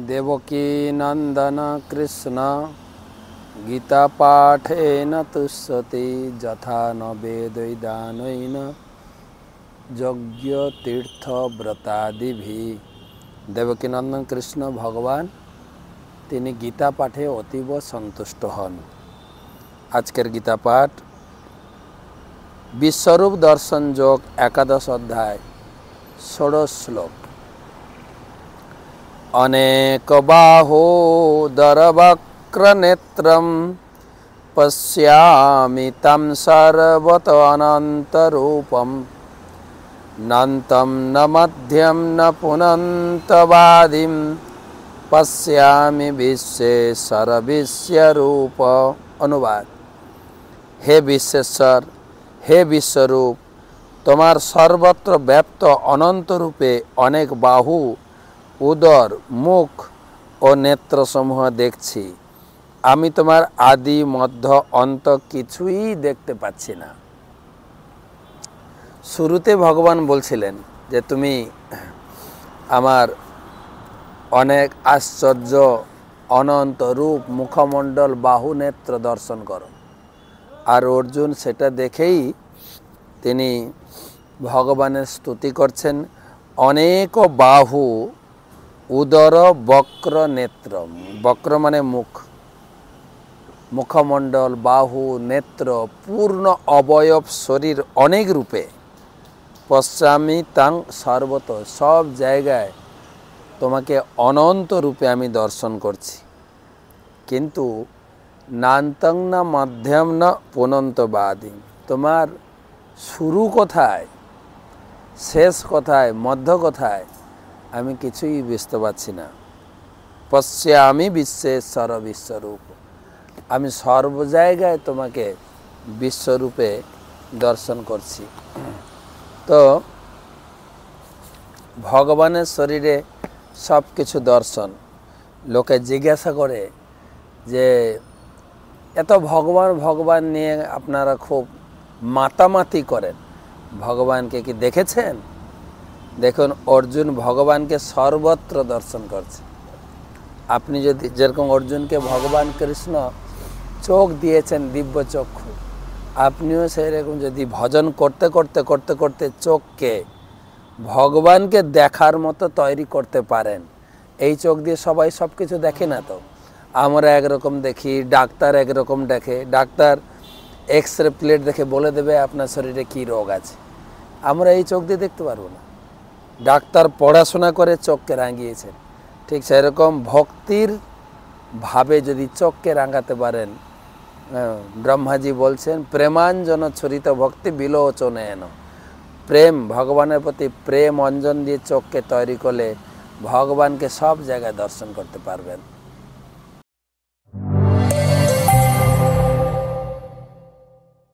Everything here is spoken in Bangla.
देवकी नंदन कृष्ण गीता पाठेन तुष्यति यथा न वेदैदानेन यज्ञ तीर्थ व्रतादिभि। देवकी नंदन कृष्ण भगवान তিনি गीता पाठे अतीब सन्तुष्ट हन। आजकेर गीता पाठ विश्वरूप दर्शन योग एकादश अध्याय षोडश श्लोक। अनेक बाहोदरवक्र नेत्रं पश्यामि तं सर्वत अनन्तरूपं नान्तं न मध्यं न पुनन्तवादिं पश्यामि विश्वेश्वर विश्वरूप। अनुवाद। हे विश्वेश्वर, हे विश्वरूप, तुम्हार सर्वत्र व्याप्त अनंत रूपे अनेक बाहु उदर मुख और नेत्र समूह देखছি। আমি তোমার आदि मध्य अंत কিছুই দেখতে পাচ্ছি না। শুরুতে ভগবান বলছিলেন যে তুমি আমার অনেক আশ্চর্য অনন্ত রূপ মুখমণ্ডল বাহু নেত্র দর্শন করো। আর অর্জুন সেটা দেখেই তিনি ভগবানের স্তুতি করছেন। অনেক বাহু উদর বক্র নেত্র, বক্র মানে মুখ, মুখমণ্ডল বাহু নেত্র পূর্ণ অবয়ব শরীর অনেক রূপে পশ্চামি তাং সর্বত, সব জায়গায় তোমাকে অনন্ত রূপে আমি দর্শন করছি। কিন্তু নান্তং না মাধ্যম না পুনন্তবাদী, তোমার শুরু কোথায় শেষ কোথায় মধ্য কোথায় আমি কিছুই বুঝতে পারছি না। পশ্চামি বিশ্বেশ্বর বিশ্বরূপ, আমি সর্ব জায়গায় তোমাকে বিশ্বরূপে দর্শন করছি। তো ভগবানের শরীরে সব কিছু দর্শন। লোকে জিজ্ঞাসা করে যে এত ভগবান ভগবান নিয়ে আপনারা খুব মাতামাতি করেন, ভগবানকে কি দেখেছেন? দেখুন, অর্জুন ভগবানকে সর্বত্র দর্শন করছে। আপনি যদি যেরকম অর্জুনকে ভগবান কৃষ্ণ চোখ দিয়েছেন দিব্য চক্ষু, আপনিও সেরকম যদি ভজন করতে করতে করতে করতে চোখকে ভগবানকে দেখার মতো তৈরি করতে পারেন। এই চোখ দিয়ে সবাই সব কিছু দেখে না তো। আমরা একরকম দেখি, ডাক্তার একরকম দেখে। ডাক্তার এক্স রে প্লেট দেখে বলে দেবে আপনার শরীরে কী রোগ আছে। আমরা এই চোখ দিয়ে দেখতে পারবো না। ডাক্তার পড়াশোনা করে চোখকে রাঙিয়েছেন। ঠিক সেরকম ভক্তির ভাবে যদি চোখকে রাঙাতে পারেন, ব্রহ্মাজি বলছেন প্রেমাঞ্জন ছরিত ভক্তি বিলোচনেন। প্রেম, ভগবানের প্রতি প্রেম অঞ্জন দিয়ে চোখকে তৈরি করলে ভগবানকে সব জায়গায় দর্শন করতে পারবেন।